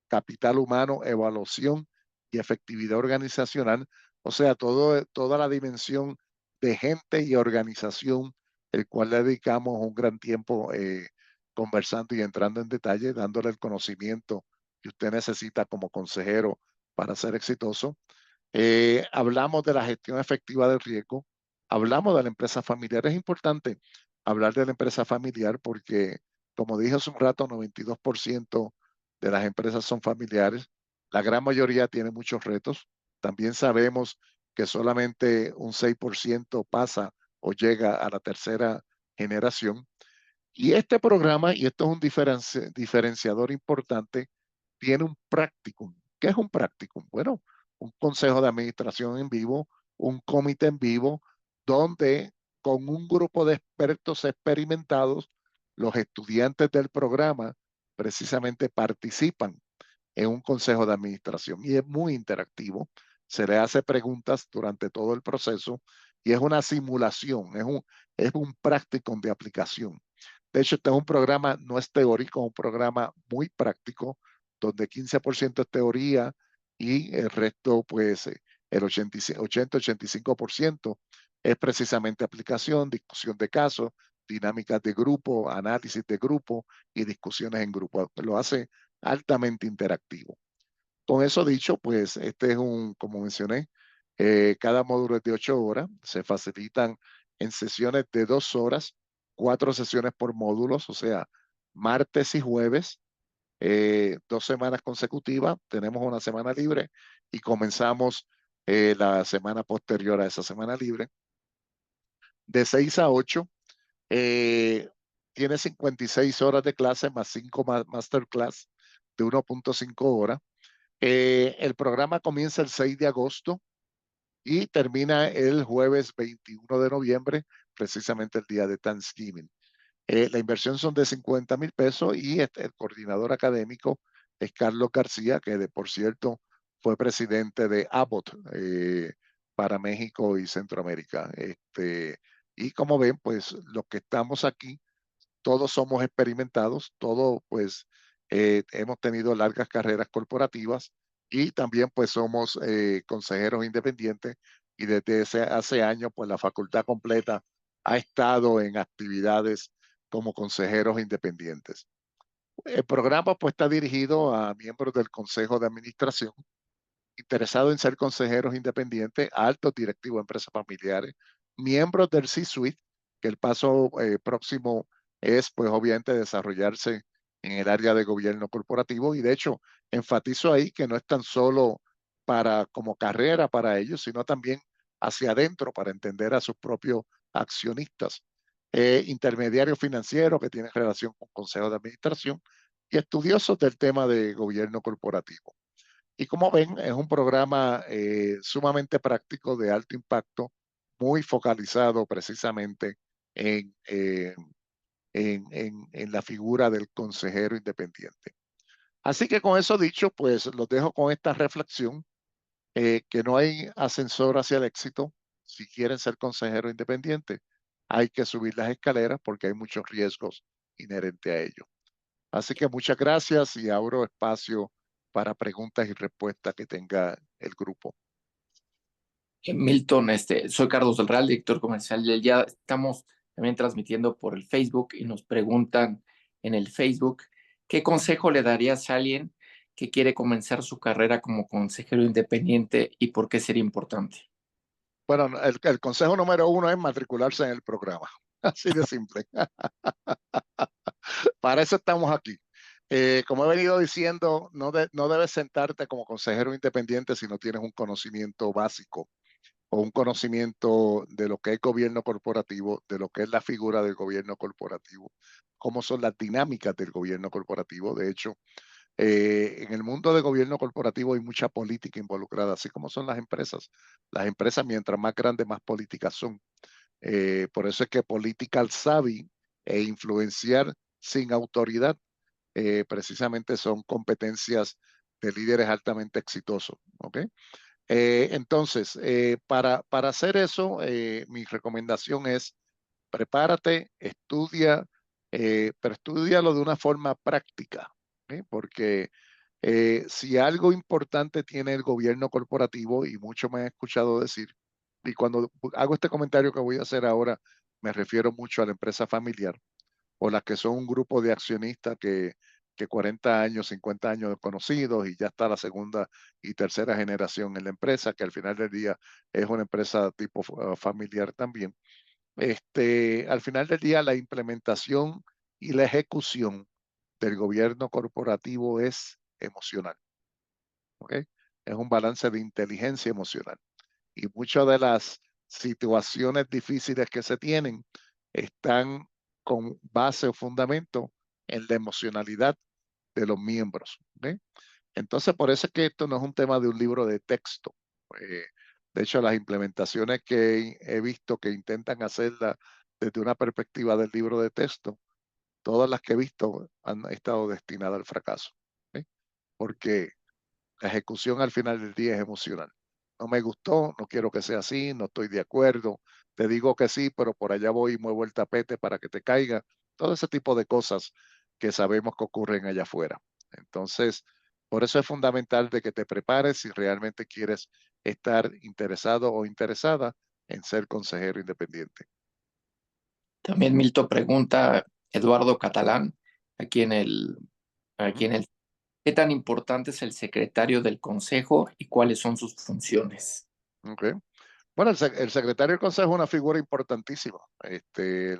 capital humano, evaluación y efectividad organizacional. O sea, toda la dimensión de gente y organización, el cual le dedicamos un gran tiempo conversando y entrando en detalle, dándole el conocimiento que usted necesita como consejero para ser exitoso. Hablamos de la gestión efectiva del riesgo, hablamos de la empresa familiar. Es importante hablar de la empresa familiar porque, como dije hace un rato, 92% de las empresas son familiares. La gran mayoría tiene muchos retos. También sabemos que solamente un 6% pasa o llega a la tercera generación. Y este programa, y esto es un diferenciador importante, tiene un practicum. ¿Qué es un practicum? Bueno, un consejo de administración en vivo, un comité en vivo, donde con un grupo de expertos experimentados, los estudiantes del programa precisamente participan en un consejo de administración y es muy interactivo. Se le hace preguntas durante todo el proceso y es una simulación, es un practicum de aplicación. De hecho, este es un programa, no es teórico, es un programa muy práctico, donde 15% es teoría y el resto, pues, el 80-85% es precisamente aplicación, discusión de casos, dinámicas de grupo, análisis de grupo y discusiones en grupo. Lo hace altamente interactivo. Con eso dicho, pues, este es como mencioné, cada módulo es de 8 horas, se facilitan en sesiones de 2 horas, 4 sesiones por módulos, o sea, martes y jueves, 2 semanas consecutivas, tenemos una semana libre y comenzamos la semana posterior a esa semana libre. De 6 a 8, tiene 56 horas de clase más 5 masterclass de 1.5 horas. El programa comienza el 6 de agosto y termina el jueves 21 de noviembre, precisamente el día de Thanksgiving. La inversión son de 50,000 pesos y el coordinador académico es Carlos García, que por cierto fue presidente de Abbott para México y Centroamérica. Y como ven, pues los que estamos aquí, todos somos experimentados, todos pues hemos tenido largas carreras corporativas y también pues somos consejeros independientes y desde hace años pues la facultad completa ha estado en actividades como consejeros independientes. El programa pues está dirigido a miembros del Consejo de Administración interesados en ser consejeros independientes, altos directivos de empresas familiares, miembros del C-Suite, que el paso próximo es pues obviamente desarrollarse en el área de gobierno corporativo y de hecho enfatizo ahí que no es tan solo como carrera para ellos, sino también hacia adentro para entender a sus propios accionistas, intermediarios financieros que tienen relación con consejos de administración y estudiosos del tema de gobierno corporativo. Y como ven, es un programa sumamente práctico, de alto impacto, muy focalizado precisamente en, en la figura del consejero independiente. Así que con eso dicho, pues los dejo con esta reflexión, que no hay ascensor hacia el éxito si quieren ser consejero independiente. Hay que subir las escaleras porque hay muchos riesgos inherentes a ello. Así que muchas gracias y abro espacio para preguntas y respuestas que tenga el grupo. Milton, soy Carlos del Real, director comercial del Ya. Estamos también transmitiendo por el Facebook y nos preguntan en el Facebook, ¿qué consejo le darías a alguien que quiere comenzar su carrera como consejero independiente y por qué sería importante? Bueno, el consejo número 1 es matricularse en el programa. Así de simple. Para eso estamos aquí. Como he venido diciendo, no debes sentarte como consejero independiente si no tienes un conocimiento básico o un conocimiento de lo que es gobierno corporativo, de lo que es la figura del gobierno corporativo, cómo son las dinámicas del gobierno corporativo. De hecho, en el mundo de gobierno corporativo hay mucha política involucrada, así como son las empresas. Las empresas, mientras más grandes, más políticas son. Por eso es que political savvy e influenciar sin autoridad precisamente son competencias de líderes altamente exitosos. ¿Ok? Entonces, para hacer eso, mi recomendación es prepárate, estudia, pero estudialo de una forma práctica, ¿sí? Porque si algo importante tiene el gobierno corporativo, y mucho me he escuchado decir, y cuando hago este comentario que voy a hacer ahora, me refiero mucho a la empresa familiar o las que son un grupo de accionistas que 40 años, 50 años de conocidos y ya está la segunda y tercera generación en la empresa, que al final del día es una empresa tipo familiar también. Al final del día, la implementación y la ejecución del gobierno corporativo es emocional. ¿Ok? Es un balance de inteligencia emocional. Y muchas de las situaciones difíciles que se tienen están con base o fundamento en la emocionalidad de los miembros. ¿Ok? Entonces, por eso es que esto no es un tema de un libro de texto. Eh, de hecho, las implementaciones que he visto que intentan hacerla desde una perspectiva del libro de texto, todas las que he visto han estado destinadas al fracaso. ¿Ok? Porque la ejecución al final del día es emocional. No me gustó, no quiero que sea así, no estoy de acuerdo, te digo que sí, pero por allá voy y muevo el tapete para que te caiga. Todo ese tipo de cosas que sabemos que ocurren allá afuera. Entonces, por eso es fundamental de que te prepares si realmente quieres estar interesado o interesada en ser consejero independiente. También Milton pregunta, Eduardo Catalán, aquí en el, aquí en el, ¿qué tan importante es el secretario del consejo y cuáles son sus funciones? Okay. Bueno, el secretario del consejo es una figura importantísima.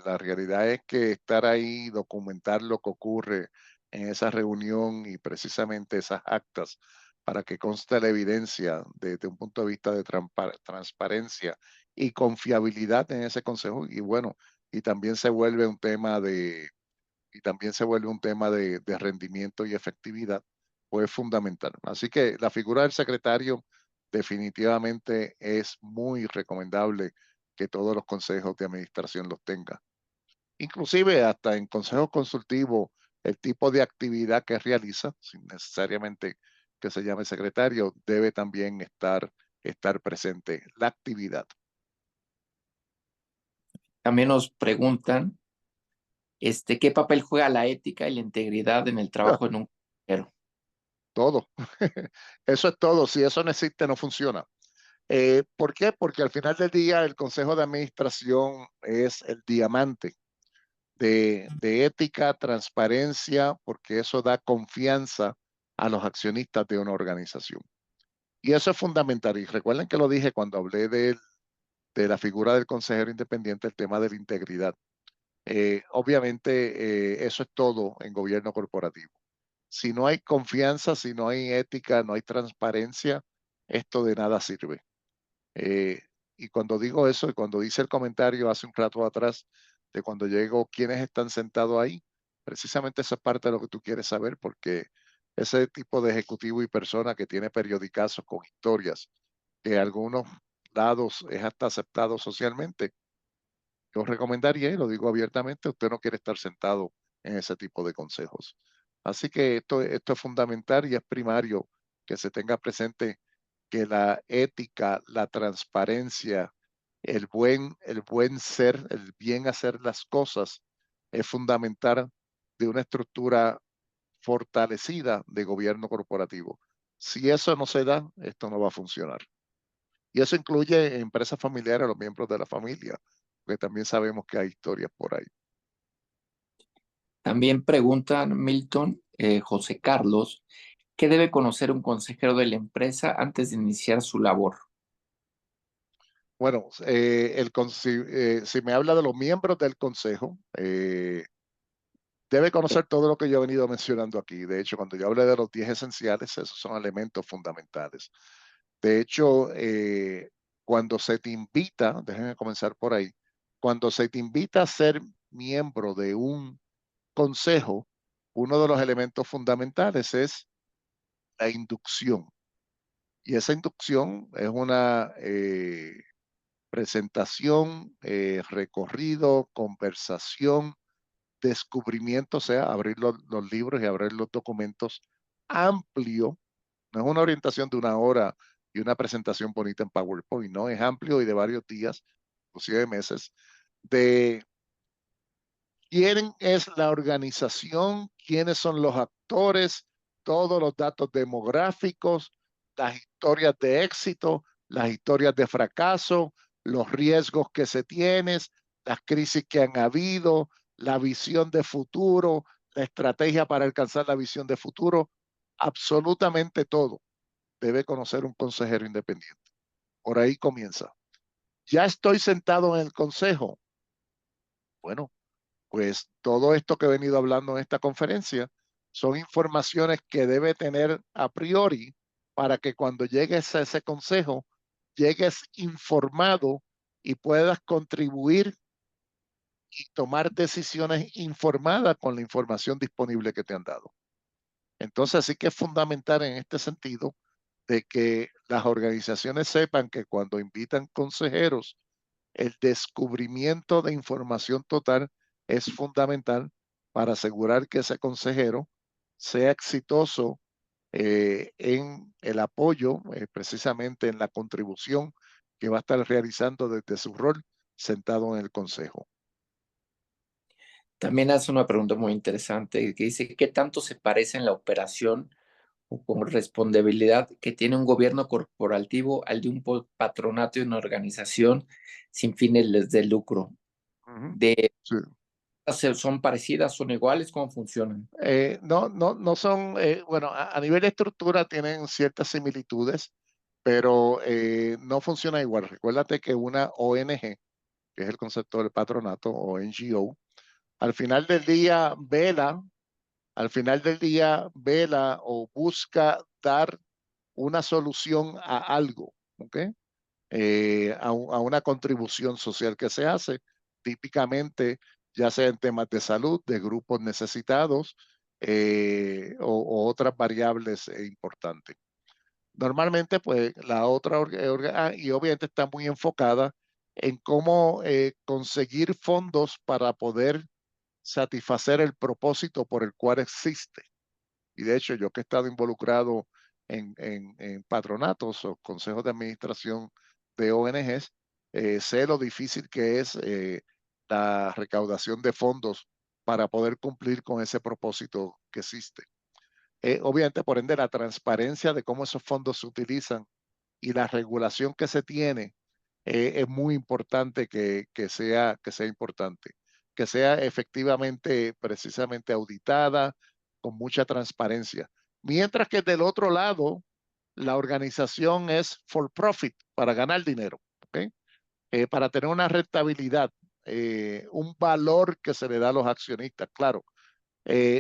La realidad es que estar ahí, documentar lo que ocurre en esa reunión y precisamente esas actas para que conste la evidencia desde un punto de vista de transparencia y confiabilidad en ese consejo. Y bueno, y también se vuelve un tema de rendimiento y efectividad, pues fundamental. Así que la figura del secretario definitivamente es muy recomendable que todos los consejos de administración los tengan. Inclusive hasta en consejos consultivos, el tipo de actividad que realiza, sin necesariamente que se llame secretario, debe también estar presente la actividad. También nos preguntan, ¿qué papel juega la ética y la integridad en el trabajo en un consejero? Todo. Eso es todo. Si eso no existe, no funciona. ¿Por qué? Porque al final del día el Consejo de Administración es el diamante de ética, transparencia, porque eso da confianza a los accionistas de una organización. Y eso es fundamental. Y recuerden que lo dije cuando hablé de la figura del consejero independiente, el tema de la integridad. Obviamente, eso es todo en gobierno corporativo. Si no hay confianza, si no hay ética, no hay transparencia, esto de nada sirve. Y cuando digo eso, y cuando hice el comentario hace un rato atrás de cuando llego, quiénes están sentados ahí, precisamente esa es parte de lo que tú quieres saber, porque ese tipo de ejecutivo y persona que tiene periodicazos con historias, que en algunos lados es hasta aceptado socialmente, yo recomendaría, y lo digo abiertamente, usted no quiere estar sentado en ese tipo de consejos. Así que esto es fundamental y es primario que se tenga presente que la ética, la transparencia, el buen ser, el bien hacer las cosas es fundamental de una estructura fortalecida de gobierno corporativo. Si eso no se da, esto no va a funcionar. Y eso incluye empresas familiares, los miembros de la familia, porque también sabemos que hay historias por ahí. También preguntan, Milton, José Carlos, ¿qué debe conocer un consejero de la empresa antes de iniciar su labor? Bueno, si me habla de los miembros del consejo, debe conocer todo lo que yo he venido mencionando aquí. De hecho, cuando yo hablé de los 10 esenciales, esos son elementos fundamentales. De hecho, cuando se te invita, déjenme comenzar por ahí, cuando se te invita a ser miembro de un consejo, uno de los elementos fundamentales es la inducción. Y esa inducción es una presentación, recorrido, conversación, descubrimiento, o sea, abrir los libros y abrir los documentos amplio. No es una orientación de una hora y una presentación bonita en PowerPoint, no, es amplio y de varios días, inclusive de meses, de quién es la organización, quiénes son los actores, todos los datos demográficos, las historias de éxito, las historias de fracaso, los riesgos que se tienen, las crisis que han habido, la visión de futuro, la estrategia para alcanzar la visión de futuro, absolutamente todo debe conocer un consejero independiente. Por ahí comienza. Ya estoy sentado en el consejo. Bueno, pues todo esto que he venido hablando en esta conferencia son informaciones que debe tener a priori para que cuando llegues a ese consejo, llegues informado y puedas contribuir y tomar decisiones informadas con la información disponible que te han dado. Entonces, sí que es fundamental en este sentido de que las organizaciones sepan que cuando invitan consejeros, el descubrimiento de información total es fundamental para asegurar que ese consejero sea exitoso en el apoyo, precisamente en la contribución que va a estar realizando desde su rol sentado en el consejo. También hace una pregunta muy interesante que dice, ¿qué tanto se parece en la operación o con responsabilidad que tiene un gobierno corporativo al de un patronato y una organización sin fines de lucro? Sí. ¿Son parecidas, son iguales? ¿Cómo funcionan? No son, bueno, a nivel de estructura tienen ciertas similitudes, pero no funciona igual. Recuérdate que una ONG, que es el concepto del patronato o NGO, al final del día vela o busca dar una solución a algo, ¿ok? A una contribución social que se hace, típicamente ya sea en temas de salud, de grupos necesitados o otras variables importantes. Normalmente, pues la otra, y obviamente está muy enfocada en cómo conseguir fondos para poder satisfacer el propósito por el cual existe. Y de hecho, yo que he estado involucrado en patronatos o consejos de administración de ONGs, sé lo difícil que es la recaudación de fondos para poder cumplir con ese propósito que existe. Obviamente, por ende, la transparencia de cómo esos fondos se utilizan y la regulación que se tiene es muy importante que sea importante, que sea efectivamente, precisamente auditada con mucha transparencia. Mientras que del otro lado, la organización es for profit, para ganar dinero, ¿okay? Para tener una rentabilidad, un valor que se le da a los accionistas, claro.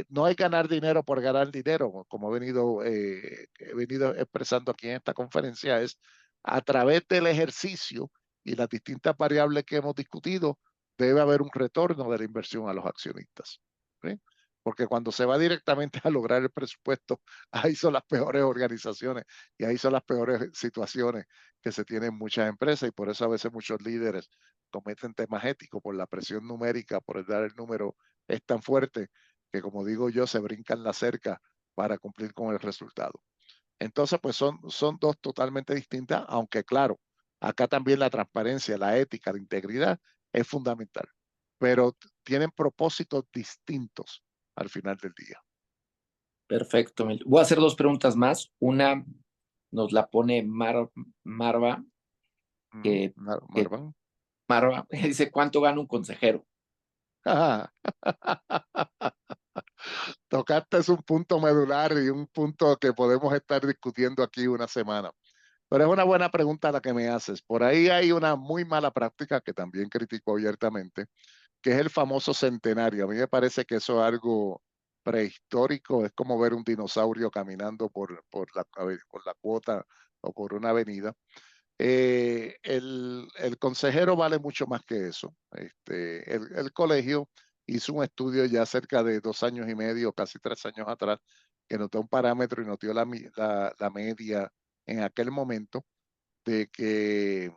No hay ganar dinero por ganar dinero, como he venido expresando aquí en esta conferencia, es a través del ejercicio y las distintas variables que hemos discutido, debe haber un retorno de la inversión a los accionistas. ¿Sí? Porque cuando se va directamente a lograr el presupuesto, ahí son las peores organizaciones y ahí son las peores situaciones que se tienen en muchas empresas y por eso a veces muchos líderes cometen temas éticos por la presión numérica, por el dar el número es tan fuerte que como digo yo, se brincan la cerca para cumplir con el resultado. Entonces, pues son dos totalmente distintas, aunque claro, acá también la transparencia, la ética, la integridad es fundamental, pero tienen propósitos distintos al final del día. Perfecto. Voy a hacer dos preguntas más. Una nos la pone Marva, que Marvan. Marva dice, ¿cuánto gana un consejero? Tocaste un punto medular y un punto que podemos estar discutiendo aquí una semana. Pero es una buena pregunta la que me haces. Por ahí hay una muy mala práctica que también critico abiertamente, que es el famoso centenario. A mí me parece que eso es algo prehistórico, es como ver un dinosaurio caminando por la cuota o por una avenida. El consejero vale mucho más que eso. El colegio hizo un estudio ya cerca de 2 años y medio, casi 3 años atrás, que nos dio un parámetro y nos dio la media en aquel momento de que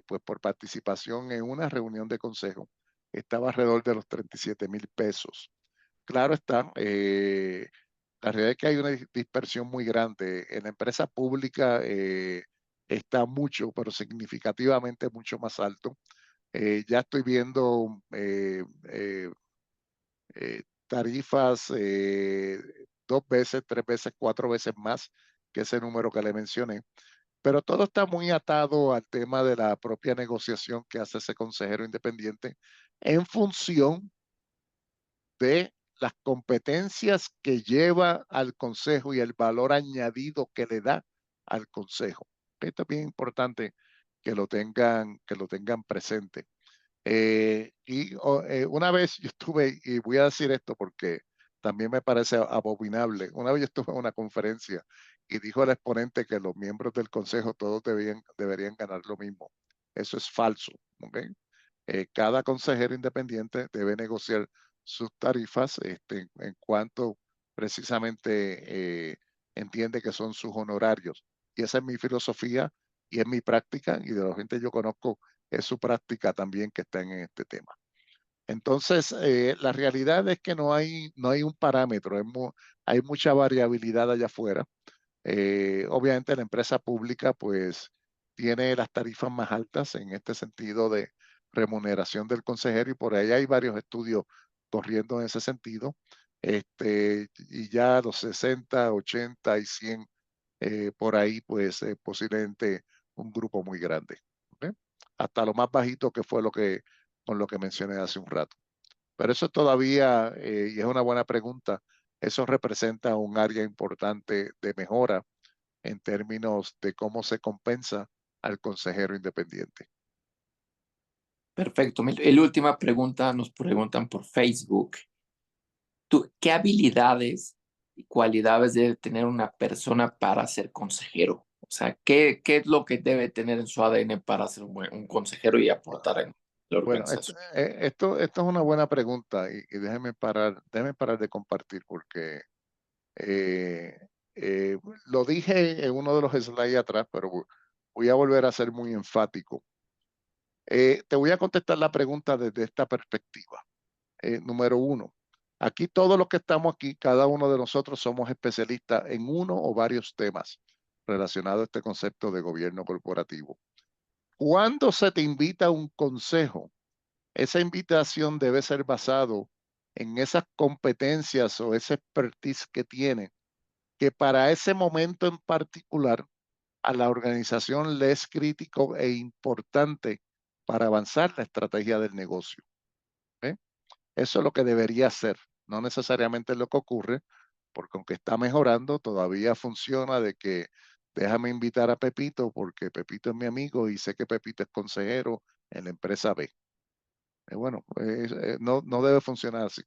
pues por participación en una reunión de consejo estaba alrededor de los 37,000 pesos. Claro está, la realidad es que hay una dispersión muy grande. En la empresa pública está mucho, pero significativamente mucho más alto. Ya estoy viendo tarifas 2 veces, 3 veces, 4 veces más que ese número que le mencioné. Pero todo está muy atado al tema de la propia negociación que hace ese consejero independiente en función de las competencias que lleva al consejo y el valor añadido que le da al consejo. Esto es bien importante que lo tengan presente. Una vez yo estuve, y voy a decir esto porque también me parece abominable, una vez yo estuve en una conferencia y dijo el exponente que los miembros del consejo todos deberían ganar lo mismo. Eso es falso. ¿Ok? Cada consejero independiente debe negociar sus tarifas en cuanto precisamente entiende que son sus honorarios. Y esa es mi filosofía y es mi práctica, y de la gente que yo conozco es su práctica también que está en este tema. Entonces, la realidad es que no hay un parámetro, hay mucha variabilidad allá afuera. Obviamente la empresa pública pues tiene las tarifas más altas en este sentido de remuneración del consejero, y por ahí hay varios estudios corriendo en ese sentido. Y ya los 60, 80 y 100 por ahí pues posiblemente un grupo muy grande. ¿Ok? Hasta lo más bajito que fue con lo que mencioné hace un rato. Pero eso todavía, y es una buena pregunta, eso representa un área importante de mejora en términos de cómo se compensa al consejero independiente. Perfecto. La última pregunta nos preguntan por Facebook. ¿Qué habilidades y cualidades debe tener una persona para ser consejero? O sea, ¿qué es lo que debe tener en su ADN para ser un consejero y aportar en la Bueno, organización? esto es una buena pregunta, y déjeme parar de compartir porque eh, lo dije en uno de los slides atrás, pero voy a volver a ser muy enfático. Te voy a contestar la pregunta desde esta perspectiva. Número uno, aquí todos los que estamos aquí, cada uno de nosotros somos especialistas en uno o varios temas relacionados a este concepto de gobierno corporativo. Cuando se te invita a un consejo, esa invitación debe ser basado en esas competencias o ese expertise que tiene, que para ese momento en particular a la organización le es crítico e importante para avanzar la estrategia del negocio. ¿Eh? Eso es lo que debería ser, no necesariamente es lo que ocurre, porque aunque está mejorando, todavía funciona de que déjame invitar a Pepito porque Pepito es mi amigo y sé que Pepito es consejero en la empresa B. Bueno, no debe funcionar así.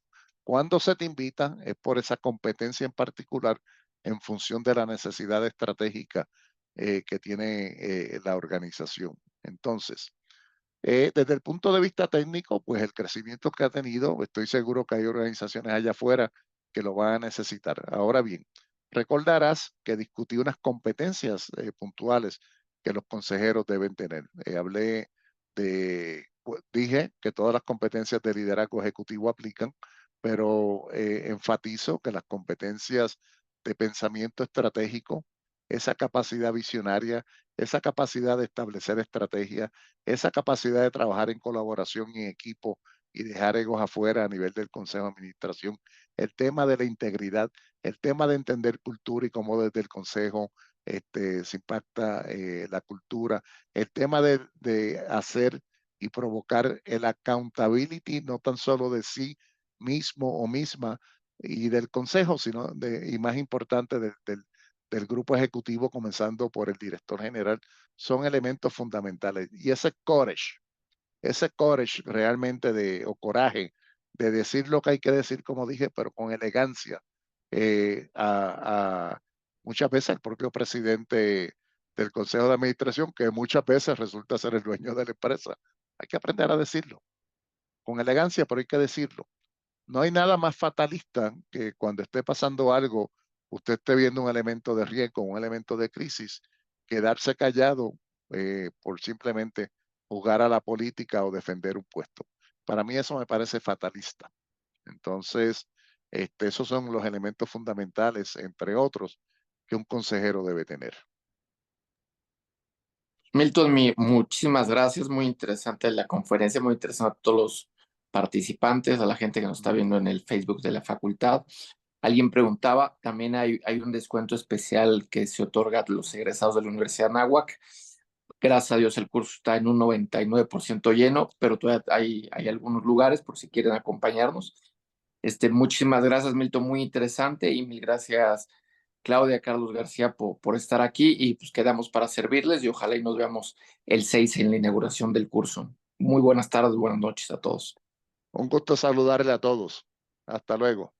Cuando se te invita es por esa competencia en particular en función de la necesidad estratégica que tiene la organización. Entonces, desde el punto de vista técnico, pues el crecimiento que ha tenido, estoy seguro que hay organizaciones allá afuera que lo van a necesitar. Ahora bien, recordarás que discutí unas competencias puntuales que los consejeros deben tener. Dije que todas las competencias de liderazgo ejecutivo aplican, pero enfatizo que las competencias de pensamiento estratégico, esa capacidad visionaria, esa capacidad de establecer estrategias, esa capacidad de trabajar en colaboración y en equipo y dejar egos afuera a nivel del Consejo de Administración, el tema de la integridad, el tema de entender cultura y cómo desde el Consejo se impacta la cultura, el tema de hacer y provocar el accountability, no tan solo de sí mismo o misma y del Consejo, sino y más importante del grupo ejecutivo, comenzando por el director general, son elementos fundamentales. Y ese courage, ese courage realmente o coraje de decir lo que hay que decir, como dije, pero con elegancia. Muchas veces el propio presidente del Consejo de Administración, que muchas veces resulta ser el dueño de la empresa. Hay que aprender a decirlo, con elegancia, pero hay que decirlo. No hay nada más fatalista que cuando esté pasando algo, usted esté viendo un elemento de riesgo, un elemento de crisis, quedarse callado por simplemente jugar a la política o defender un puesto. Para mí eso me parece fatalista. Entonces, esos son los elementos fundamentales, entre otros, que un consejero debe tener. Milton, muchísimas gracias, muy interesante la conferencia, muy interesante a todos los participantes, a la gente que nos está viendo en el Facebook de la facultad. Alguien preguntaba, también hay un descuento especial que se otorga a los egresados de la Universidad de Anáhuac. Gracias a Dios el curso está en un 99% lleno, pero todavía hay algunos lugares por si quieren acompañarnos. Muchísimas gracias, Milton, muy interesante, y mil gracias, Claudia, Carlos García, por estar aquí, y pues quedamos para servirles y ojalá y nos veamos el 6 en la inauguración del curso. Muy buenas tardes, buenas noches a todos. Un gusto saludarle a todos. Hasta luego.